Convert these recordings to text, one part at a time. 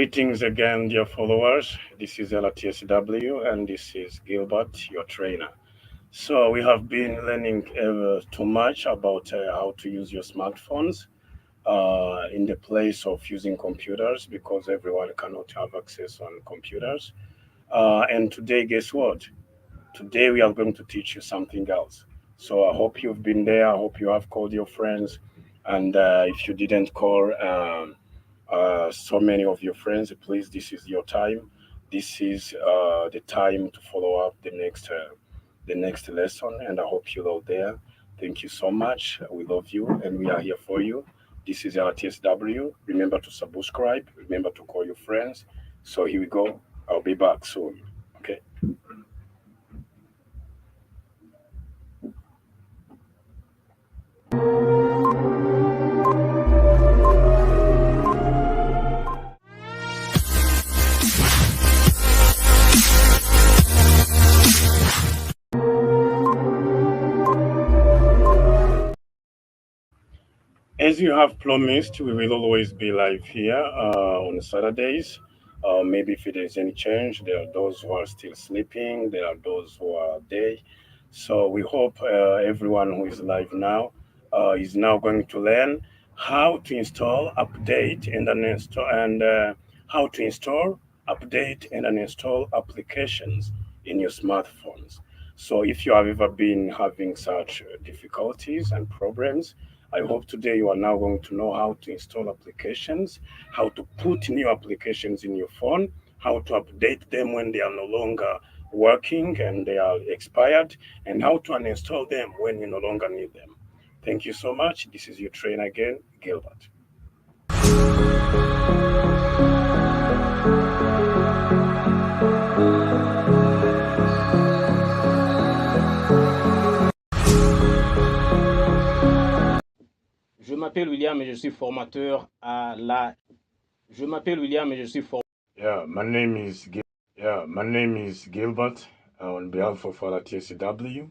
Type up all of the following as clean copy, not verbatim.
Greetings again, dear followers. This is RTSW and this is Gilbert, your trainer. So we have been learning too much about how to use your smartphones in the place of using computers because everyone cannot have access on computers. And today, guess what? Today we are going to teach you something else. So I hope you've been there. I hope you have called your friends. And if you didn't call so many of your friends, please, this is your time. This is the time to follow up the next lesson. And I hope you're all there. Thank you so much. We love you and we are here for you. This is RTSW. Remember to subscribe. Remember to call your friends. So here we go. I'll be back soon. Okay. As you have promised, we will always be live here on Saturdays. Maybe if there is any change, there are those who are still sleeping, there are those who are day. So we hope everyone who is live now is now going to learn how to install, update, and uninstall, and how to install, update, and uninstall applications in your smartphones. So if you have ever been having such difficulties and problems, I hope today you are now going to know how to install applications, how to put new applications in your phone, how to update them when they are no longer working and they are expired, and how to uninstall them when you no longer need them. Thank you so much. This is your trainer again, Gilbert. Je m'appelle William et je suis formateur à la. Je m'appelle William et je suis formateur. My name is Gilbert. On behalf of RTSW,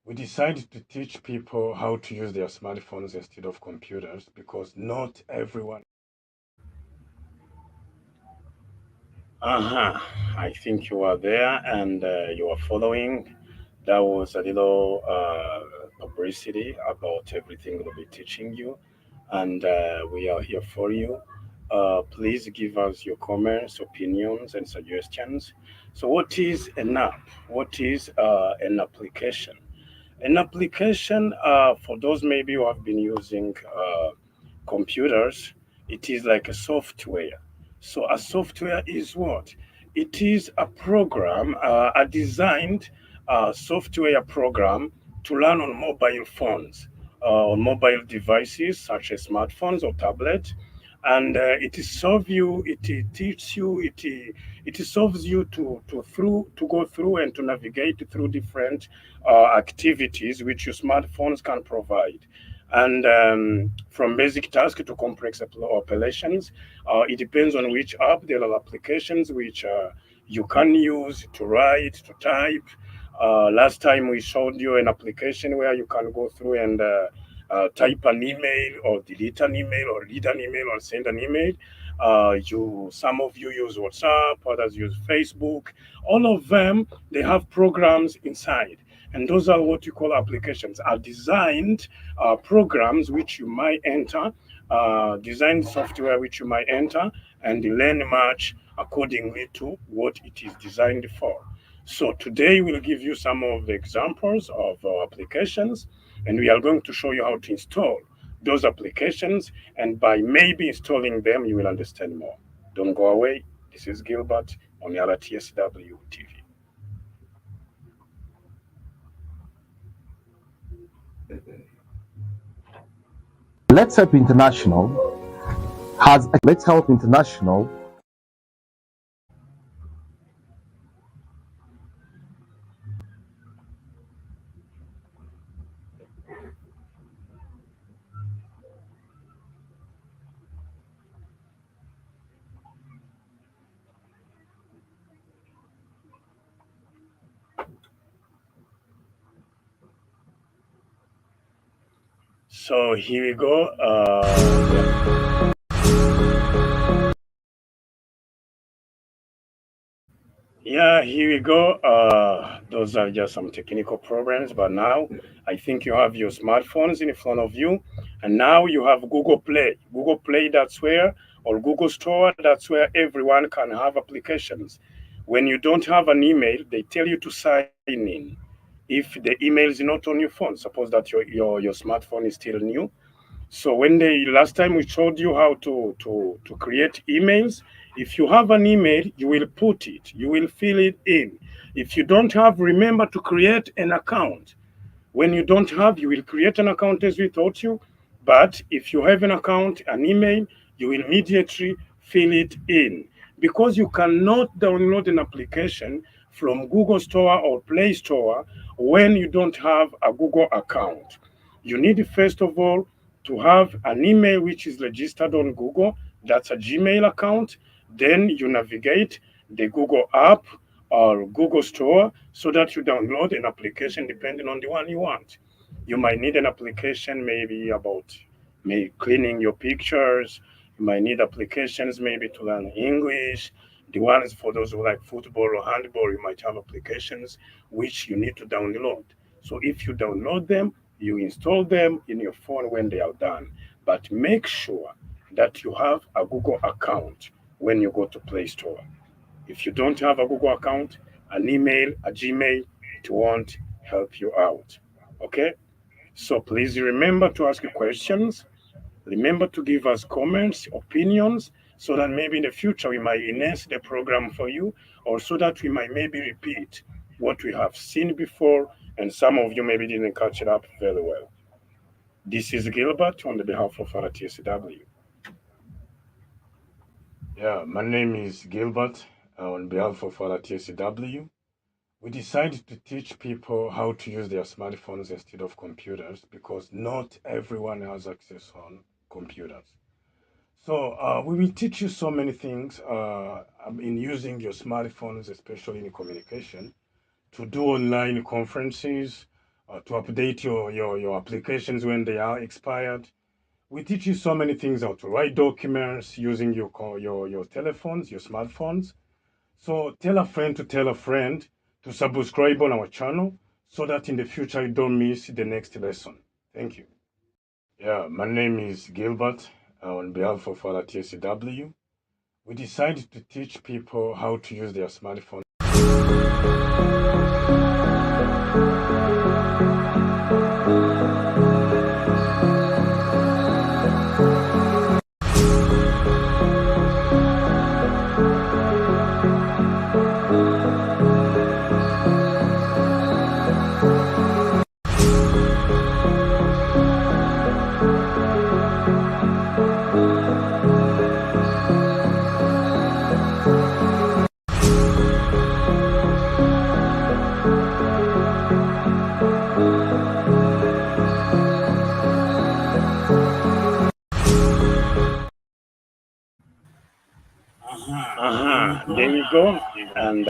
we decided to teach people how to use their smartphones instead of computers because not everyone. I think you are there and you are following. That was a little publicity about everything we'll be teaching you, and we are here for you. Please give us your comments, opinions, and suggestions. So, what is an app? What is an application? An application, for those maybe who have been using computers, it is like a software. So a software is what? It is a program, a designed software program to run on mobile phones, on mobile devices such as smartphones or tablets. And it solves you, it teaches you, it solves you to go through and to navigate through different activities which your smartphones can provide. And from basic tasks to complex operations, it depends on which app. There are applications which you can use to write, to type. Last time we showed you an application where you can go through and type an email or delete an email or read an email or send an email. Some of you use WhatsApp, others use Facebook. All of them, they have programs inside. And those are what you call applications, are designed programs which you might enter, designed software which you might enter, and learn much accordingly to what it is designed for. So today we'll give you some of the examples of applications, and we are going to show you how to install those applications. And by maybe installing them, you will understand more. Don't go away. This is Gilbert on RTSW TV. Let's Help International has Let's Help International So here we go. Yeah, here we go. Those are just some technical problems, but now I think you have your smartphones in front of you, and now you have Google Play. Google Play, that's where, or Google Store, that's where everyone can have applications. When you don't have an email, they tell you to sign in. If the email is not on your phone, suppose that your smartphone is still new, so when they last time we showed you how to create emails, if you have an email, you will put it, you will fill it in. If you don't have, remember to create an account. When you don't have, you will create an account as we taught you. But if you have an account, an email, you will immediately fill it in. Because you cannot download an application from Google Store or Play Store when you don't have a Google account. You need, first of all, to have an email which is registered on Google. That's a Gmail account. Then you navigate the Google app or Google Store so that you download an application depending on the one you want. You might need an application maybe about maybe cleaning your pictures. You might need applications maybe to learn English. The ones for those who like football or handball, you might have applications which you need to download. So if you download them, you install them in your phone when they are done. But make sure that you have a Google account when you go to Play Store. If you don't have a Google account, an email, a Gmail, it won't help you out. Okay? So please remember to ask questions. Remember to give us comments, opinions, so that maybe in the future we might enhance the program for you, or so that we might maybe repeat what we have seen before, and some of you maybe didn't catch it up very well. This is Gilbert on the behalf of RTSW. Yeah, my name is Gilbert on behalf of RTSW. We decided to teach people how to use their smartphones instead of computers because not everyone has access on computers. So we will teach you so many things in using your smartphones, especially in communication, to do online conferences, to update your applications when they are expired. We teach you so many things how to write documents using your telephones, your smartphones. So tell a friend to tell a friend to subscribe on our channel so that in the future you don't miss the next lesson. Thank you. Yeah, my name is Gilbert on behalf of RTSW. We decided to teach people how to use their smartphone. There you go. And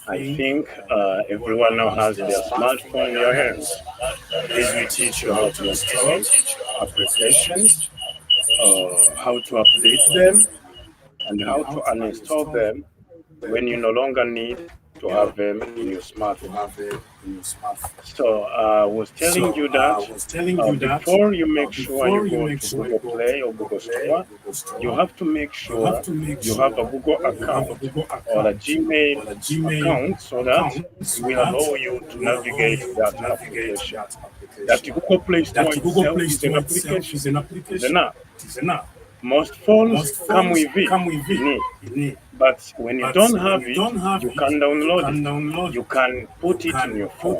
I think everyone now has their smartphone in your hands. This will teach you how to install applications, how to update them, and how to uninstall them when you no longer need to have them in your smartphone. So I was telling you that before you make sure you go to Google Play or Google Store, you have to make sure you have a Google account or a Gmail account so that it will allow you to navigate that application. That Google Play Store itself is an application, is an app. Most phones come with it in it. But when you don't have it, you can download it. You can put it in your phone.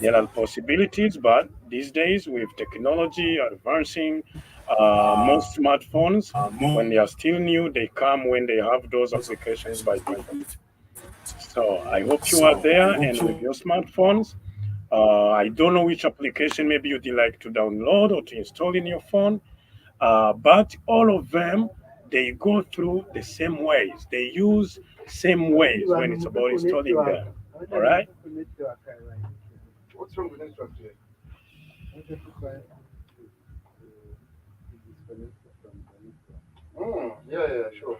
There are possibilities, but these days with technology advancing, most smartphones, when they are still new, they come when they have those applications by default. So I hope you are there and with your smartphones. I don't know which application maybe you'd like to download or to install in your phone. But all of them, they go through the same ways. They use same ways when it's about installing them. All right? What's wrong with instructor? Yeah, sure.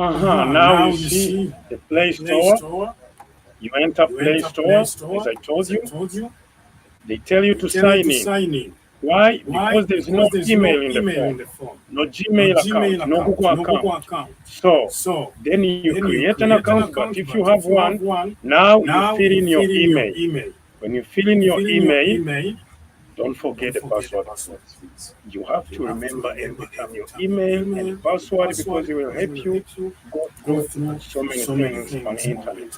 Now you see the Play Store. You enter Play Store, as I told you. They tell you to sign in. Why? Because there's no email in the phone, no Gmail account, no Google account. So then you create an account, but if you have one, now you fill in your email. When you fill in your email, don't forget the password, please. You have to remember every time your email and the password, because it will help you go through so many things on the internet.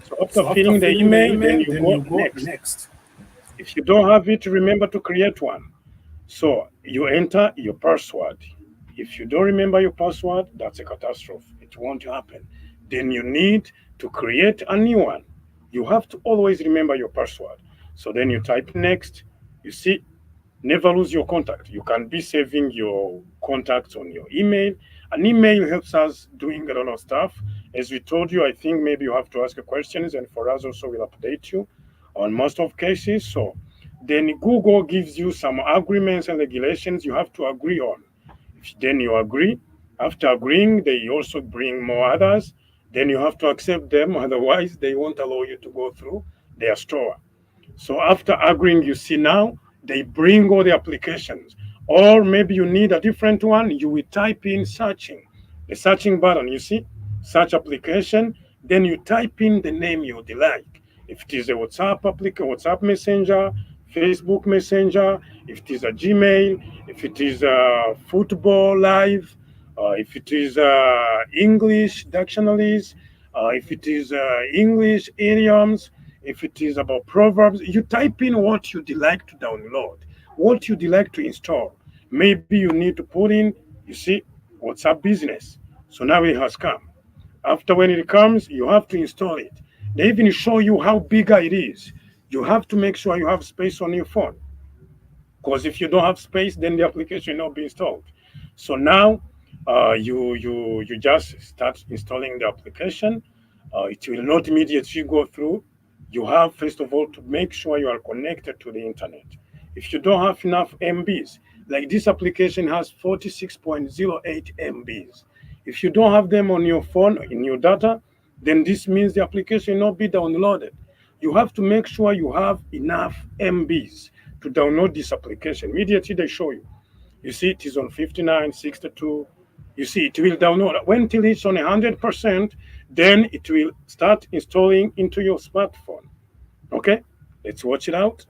So after filling the email, then you go next. If you don't have it, remember to create one. So you enter your password. If you don't remember your password, that's a catastrophe. It won't happen. Then you need to create a new one. You have to always remember your password. So then you type next. You see, never lose your contact. You can be saving your contacts on your email. An email helps us doing a lot of stuff. As we told you, I think maybe you have to ask questions, and for us also we'll update you on most of cases. So then Google gives you some agreements and regulations you have to agree on. Then you agree. After agreeing, they also bring more others. Then you have to accept them, otherwise they won't allow you to go through their store. So after agreeing, you see now they bring all the applications. Or maybe you need a different one, you will type in searching. The searching button, you see, search application, then you type in the name you would like. If it is a WhatsApp application, WhatsApp Messenger, Facebook Messenger, if it is a Gmail, if it is a football live, if it is English dictionaries, if it is English idioms, if it is about proverbs, you type in what you'd like to download, what you'd like to install. Maybe you need to put in, you see, WhatsApp Business. So now it has come. After when it comes, you have to install it. They even show you how bigger it is. You have to make sure you have space on your phone, because if you don't have space, then the application will not be installed. So now you just start installing the application. It will not immediately go through. You have first of all to make sure you are connected to the internet. If you don't have enough MBs, like this application has 46.08 MBs. If you don't have them on your phone in your data, then this means the application will not be downloaded. You have to make sure you have enough MBs to download this application. Immediately they show you. You see it is on 59, 62. You see it will download. When till it's on 100%, then it will start installing into your smartphone. Okay, let's watch it out.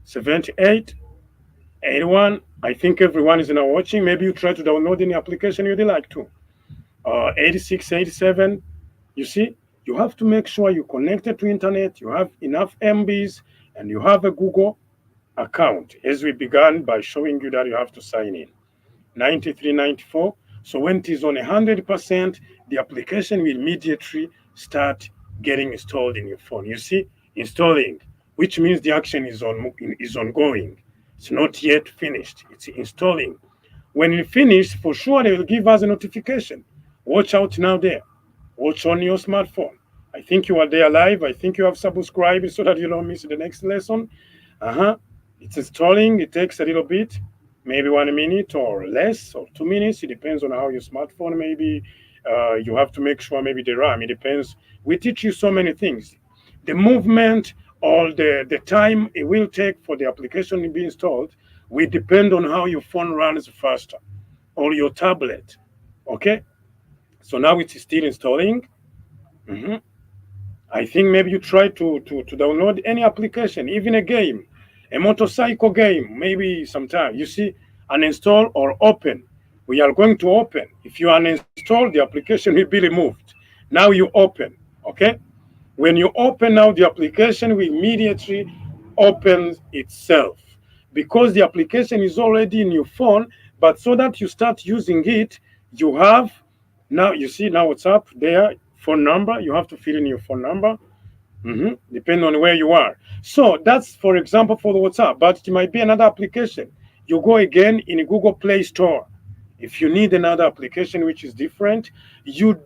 78, 81. I think everyone is now watching. Maybe you try to download any application you'd like to. 86, 87. You see, you have to make sure you're connected to internet, you have enough MBs, and you have a Google account, as we began by showing you that you have to sign in. 93, 94. So when it is on 100%, the application will immediately start getting installed in your phone. You see, installing, which means the action is ongoing. It's not yet finished. It's installing. When it finishes, for sure they will give us a notification. Watch out now there. Watch on your smartphone. I think you are there live. I think you have subscribed so that you don't miss the next lesson. It's installing. It takes a little bit, maybe 1 minute or less, or 2 minutes. It depends on how your smartphone. Maybe you have to make sure maybe the RAM. It depends. We teach you so many things. The movement or the time it will take for the application to be installed will depend on how your phone runs faster or your tablet. Okay? So now it's still installing. I think maybe you try to download any application, even a game, a motorcycle game, maybe sometime. You see, uninstall or open. We are going to open. If you uninstall, the application will be removed. Now you open, okay? When you open now, the application will immediately open itself, because the application is already in your phone, but so that you start using it, you have, now you see now what's up there, phone number, you have to fill in your phone number, depending on where you are. So that's, for example, for the WhatsApp, but it might be another application. You go again in a Google Play Store. If you need another application which is different, you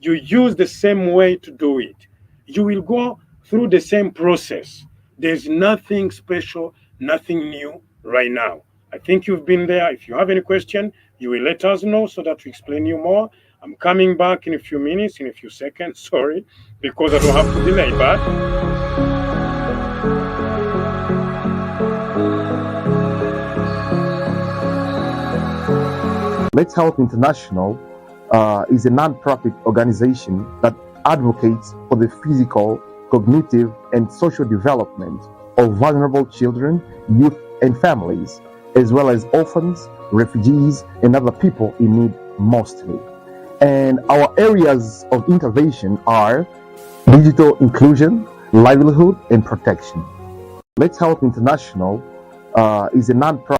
use the same way to do it. You will go through the same process. There's nothing special, nothing new right now. I think you've been there. If you have any question, you will let us know so that we explain you more. I'm coming back in a few minutes, in a few seconds. Sorry, because I don't have to delay, but Let's Help International is a non-profit organization that advocates for the physical, cognitive, and social development of vulnerable children, youth, and families, as well as orphans, refugees, and other people in need mostly. And our areas of intervention are digital inclusion, livelihood, and protection. Let's Help International is a non-profit.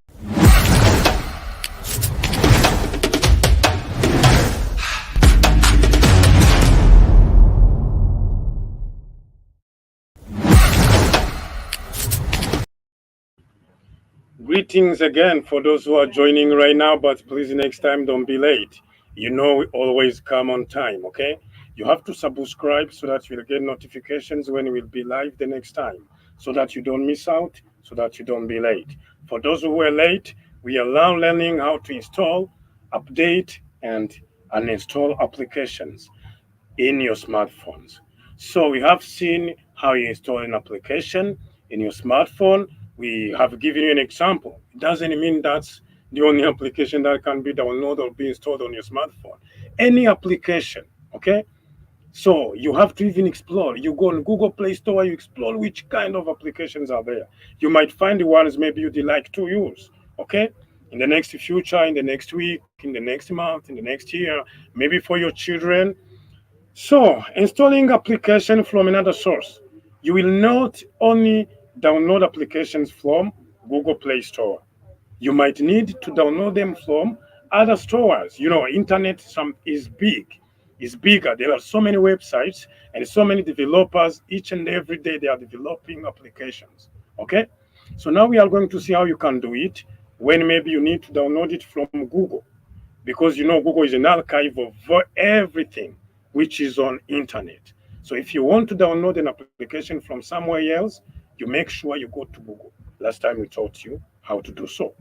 greetings again for those who are joining right now, but please next time don't be late. You know we always come on time, okay? You have to subscribe so that you'll get notifications when we'll be live the next time, so that you don't miss out, so that you don't be late. For those who were late, we are now learning how to install, update, and uninstall applications in your smartphones. So we have seen how you install an application in your smartphone. We have given you an example. It doesn't mean that's the only application that can be downloaded or be installed on your smartphone. Any application, okay? So you have to even explore. You go on Google Play Store, you explore which kind of applications are there. You might find the ones maybe you'd like to use, okay? In the next future, in the next week, in the next month, in the next year, maybe for your children. So, installing application from another source. You will not only download applications from Google Play Store. You might need to download them from other stores. You know, internet is big. It's bigger. There are so many websites and so many developers. Each and every day they are developing applications. Okay? So now we are going to see how you can do it when maybe you need to download it from Google. Because you know Google is an archive of everything which is on internet. So if you want to download an application from somewhere else, you make sure you go to Google. Last time we taught you how to do so.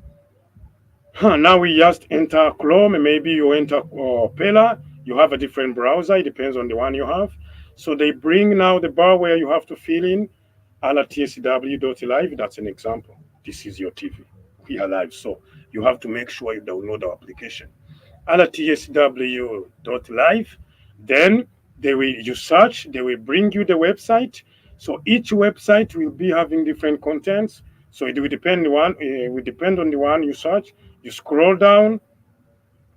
Now we just enter Chrome, maybe you enter Opera. You have a different browser, it depends on the one you have. So they bring now the bar where you have to fill in RTSW.live. That's an example. This is your TV. We are live, so you have to make sure you download our application. RTSW.live. Then you search, they will bring you the website. So each website will be having different contents. So it will depend on the one you search. You scroll down,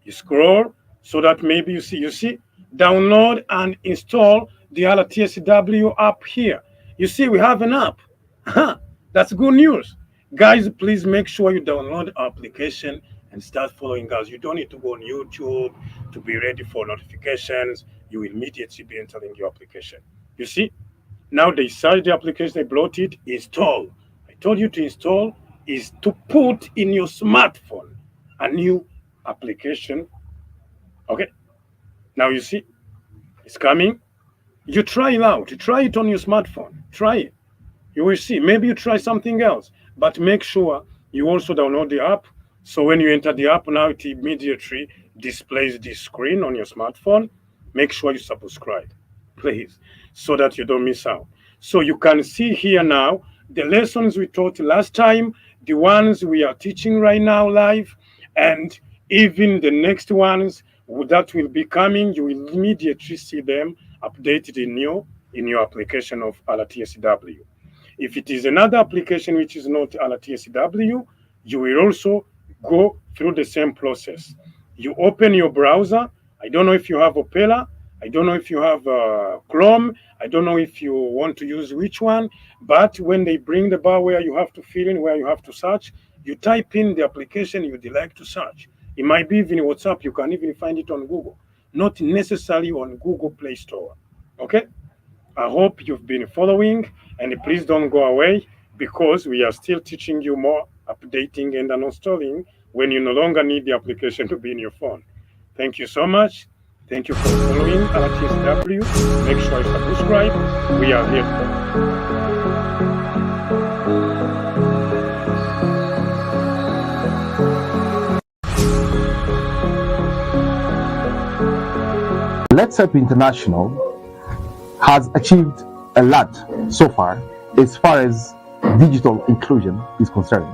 you scroll so that maybe you see, download and install the RTSW app here. You see, we have an app. That's good news. Guys, please make sure you download our application and start following us. You don't need to go on YouTube to be ready for notifications. You will immediately be entering your application. You see, now they search the application, they brought it, install. I told you to install is to put in your smartphone a new application. Okay, now you see, it's coming. You try it out. You try it on your smartphone. Try it. You will see. Maybe you try something else, but make sure you also download the app. So when you enter the app now, it immediately displays this screen on your smartphone. Make sure you subscribe, please, so that you don't miss out. So you can see here now the lessons we taught last time, the ones we are teaching right now live, and even the next ones that will be coming. You will immediately see them updated in your application of RTSW. If it is another application which is not RTSW, you will also go through the same process. You open your browser. I don't know if you have Opera. I don't know if you have Chrome. I don't know if you want to use which one. But when they bring the bar where you have to fill in, where you have to search, you type in the application you'd like to search. It might be even WhatsApp. You can even find it on Google, not necessarily on Google Play Store. Okay? I hope you've been following, and please don't go away because we are still teaching you more updating and uninstalling when you no longer need the application to be in your phone. Thank you so much. Thank you for following RTSW. Make sure you subscribe. We are here for Let's Help International has achieved a lot so far as digital inclusion is concerned.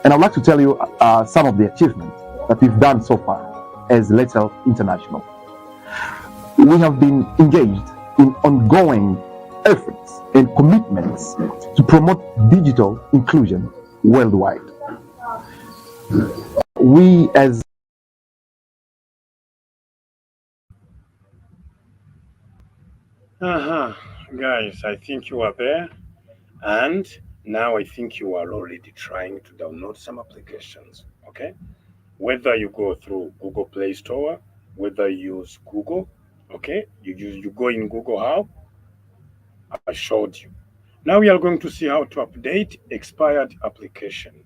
And I'd like to tell you some of the achievements that we've done so far as Let's Help International. We have been engaged in ongoing efforts and commitments to promote digital inclusion worldwide. We as Guys, I think you are there, and now I think you are already trying to download some applications. Okay, whether you go through Google Play Store, whether you use Google, okay, you go in Google. How I showed you. Now we are going to see how to update expired applications.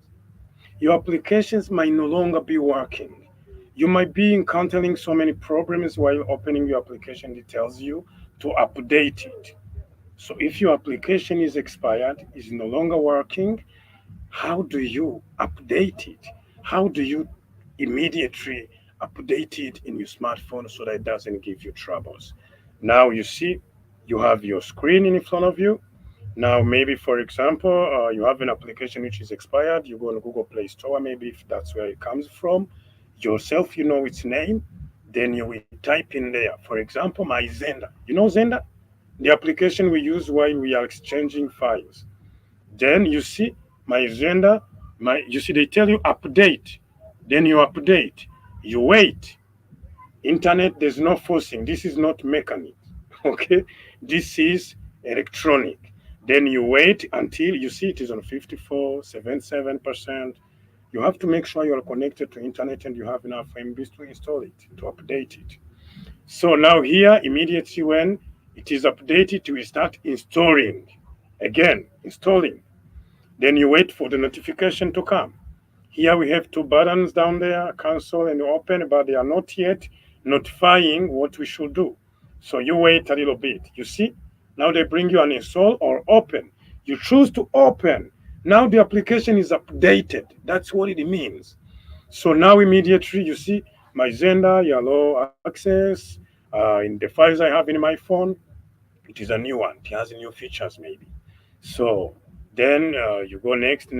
Your applications might no longer be working. You might be encountering so many problems while opening your application. It tells you to update it. So if your application is expired, is no longer working, how do you update it? How do you immediately update it in your smartphone so that it doesn't give you troubles? Now you see, you have your screen in front of you. Now, maybe for example, you have an application which is expired. You go on Google Play Store, maybe if that's where it comes from. Yourself, you know its name. Then you will type in there, for example, my Zenda. You know Zenda? The application we use while we are exchanging files. Then you see my Zenda, you see they tell you update. Then you update. You wait. Internet, there's no forcing. This is not mechanic. Okay? This is electronic. Then you wait until you see it is on 54.77%. You have to make sure you are connected to internet and you have enough MBs to install it, to update it. So now here, immediately when it is updated, we start installing. Again, installing. Then you wait for the notification to come. Here we have two buttons down there, cancel and open, but they are not yet notifying what we should do. So you wait a little bit. You see, now they bring you an install or open. You choose to open. Now the application is updated. That's what it means. So now immediately you see my Zenda, yellow access, in the files I have in my phone, it is a new one. It has new features maybe. So then you go next.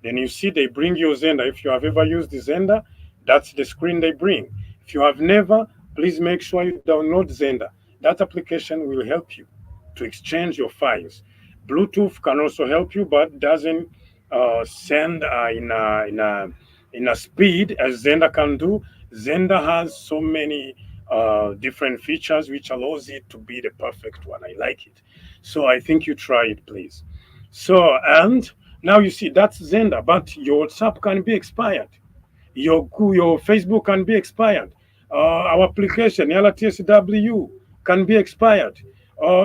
Then you see they bring you Zenda. If you have ever used the Zenda, that's the screen they bring. If you have never, please make sure you download Zenda. That application will help you to exchange your files. Bluetooth can also help you, but doesn't send in a speed as Zenda can do. Zenda has so many different features which allows it to be the perfect one. I like it. So I think you try it, please. So, and now you see that's Zenda, but your WhatsApp can be expired. Your Facebook can be expired. Our application, RTSW, can be expired.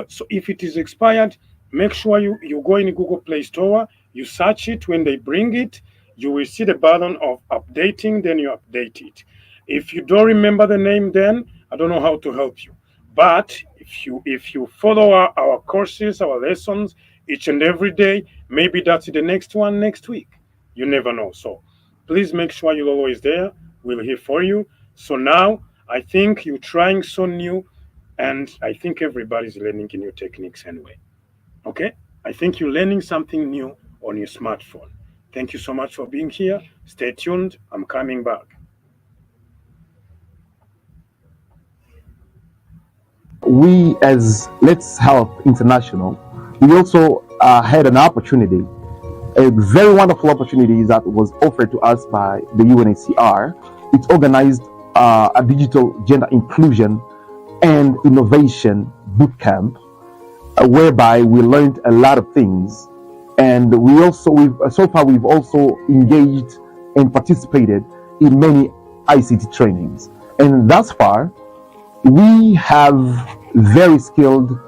So if it is expired, make sure you go in Google Play Store, you search it. When they bring it, you will see the button of updating, then you update it. If you don't remember the name, then I don't know how to help you. But if you follow our courses, our lessons each and every day, maybe that's the next one next week. You never know. So please make sure you're always there. We're here for you. So now I think you're trying so new, and I think everybody's learning new techniques anyway. Okay? I think you're learning something new on your smartphone. Thank you so much for being here. Stay tuned. I'm coming back. We as Let's Help International, we also had an opportunity, a very wonderful opportunity that was offered to us by the UNHCR. It organized a digital gender inclusion and innovation bootcamp, whereby we learned a lot of things. And so far we've also engaged and participated in many ICT trainings. And thus far, we have very skilled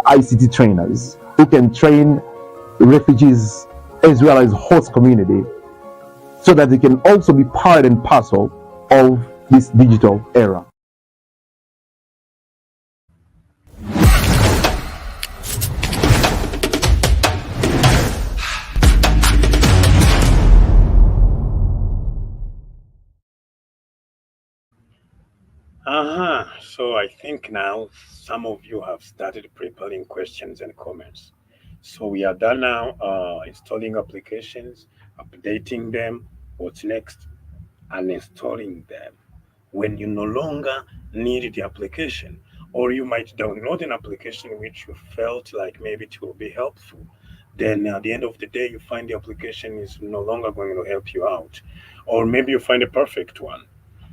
ICT trainers who can train refugees as well as host community so that they can also be part and parcel of this digital era. So I think now some of you have started preparing questions and comments. So we are done now installing applications, updating them. What's next? Uninstalling them. When you no longer need the application, or you might download an application which you felt like maybe it will be helpful. Then at the end of the day, you find the application is no longer going to help you out, or maybe you find a perfect one.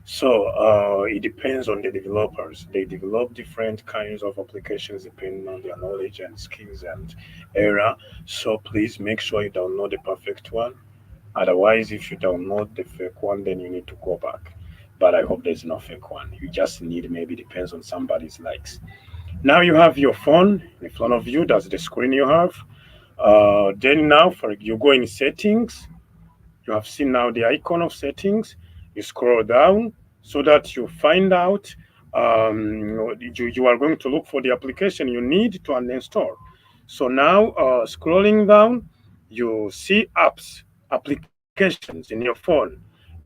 So it depends on the developers. They develop different kinds of applications depending on their knowledge and skills and era. So please make sure you download the perfect one. Otherwise, if you download the fake one, then you need to go back. But I hope there's no fake one. You just need, maybe depends on somebody's likes. Now you have your phone in front of you. That's the screen you have. Then now for you go in settings. You have seen now the icon of settings. You scroll down so that you find out you are going to look for the application you need to uninstall. So now scrolling down, you see apps, applications in your phone.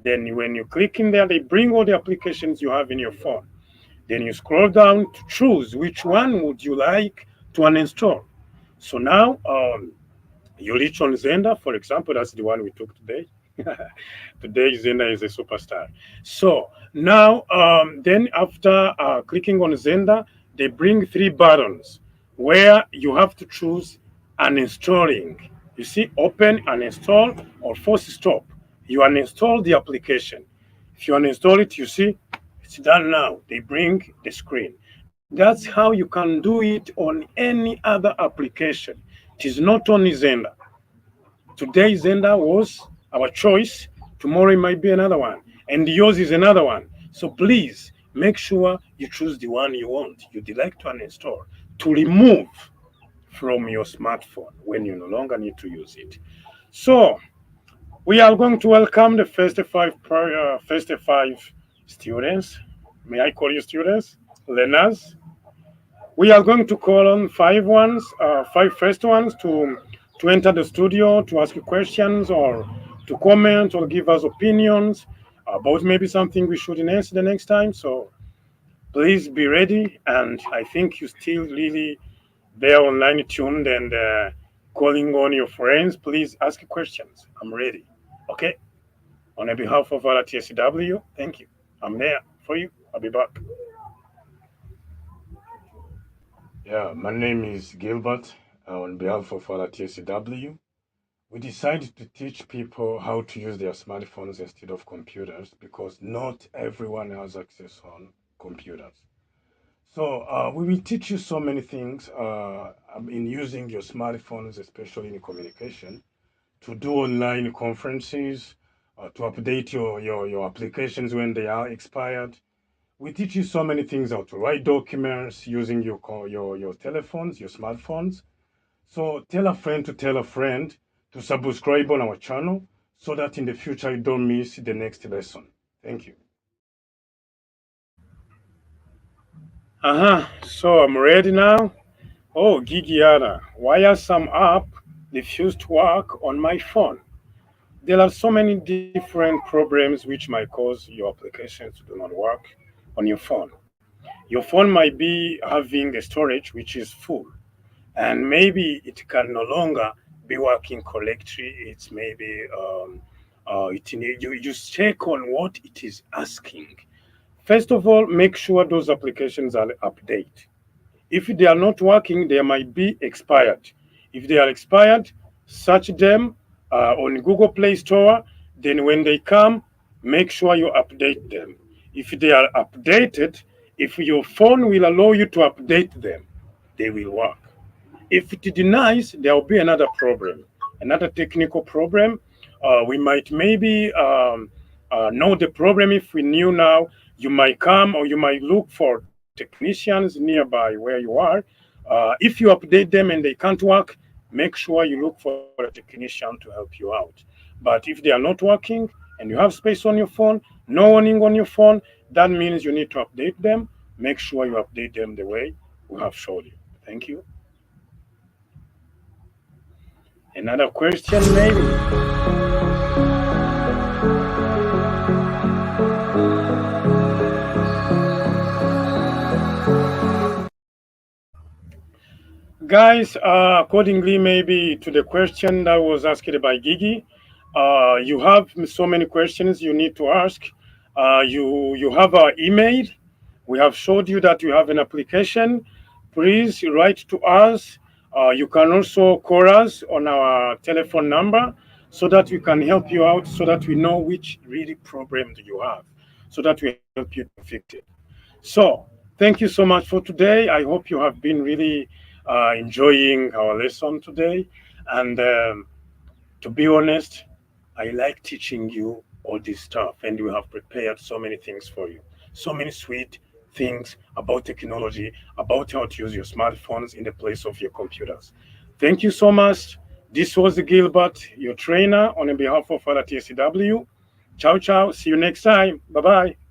Then when you click in there, they bring all the applications you have in your phone. Then you scroll down to choose which one would you like to uninstall. So now you reach on Zenda, for example, that's the one we took today. Today, Zenda is a superstar. So now, then after clicking on Zenda, they bring three buttons where you have to choose uninstalling. You see, open, uninstall, or force stop. You uninstall the application. If you uninstall it, you see, it's done now. They bring the screen. That's how you can do it on any other application. It is not only Zenda. Today, Zenda was our choice. Tomorrow, it might be another one. And yours is another one. So please make sure you choose the one you want, you'd like to uninstall, to remove from your smartphone when you no longer need to use it. So we are going to welcome the first five students. May I call you students? Learners. We are going to call on five first ones to enter the studio to ask you questions or to comment or give us opinions about maybe something we should enhance the next time. So please be ready. And I think you still really there online tuned and calling on your friends. Please ask questions. I'm ready. Okay. On behalf of RTSW, thank you. I'm there for you. I'll be back. Yeah, my name is Gilbert. On behalf of RTSW, we decided to teach people how to use their smartphones instead of computers because not everyone has access on computers. So we will teach you so many things in using your smartphones, especially in communication, to do online conferences, to update your applications when they are expired. We teach you so many things how to write documents using your telephones, your smartphones. So tell a friend to tell a friend to subscribe on our channel so that in the future you don't miss the next lesson. Thank you. So I'm ready now. Oh, Gigiana, why are some app refuse to work on my phone? There are so many different problems which might cause your applications to do not work on your phone. Your phone might be having a storage which is full, and maybe it can no longer be working correctly. It's maybe you check on what it is asking. First of all, make sure those applications are updated. If they are not working, they might be expired. If they are expired, search them on Google Play Store. Then when they come, make sure you update them. If they are updated, if your phone will allow you to update them, they will work. If it denies, there will be another problem, another technical problem. We might maybe know the problem. If we knew now, you might come or you might look for technicians nearby where you are. If you update them and they can't work, make sure you look for a technician to help you out. But if they are not working and you have space on your phone, no warning on your phone, that means you need to update them. Make sure you update them the way we have showed you. Thank you. Another question, maybe? Guys, accordingly, maybe to the question that was asked by Gigi, you have so many questions you need to ask. You have our email. We have showed you that you have an application. Please write to us. You can also call us on our telephone number so that we can help you out, so that we know which really problem do you have, so that we help you to fix it. So, thank you so much for today. I hope you have been really enjoying our lesson today. And to be honest, I like teaching you all this stuff, and we have prepared so many things for you. So many sweet things about technology, about how to use your smartphones in the place of your computers. Thank you so much. This was Gilbert, your trainer, on behalf of RTSW. Ciao, ciao. See you next time. Bye bye.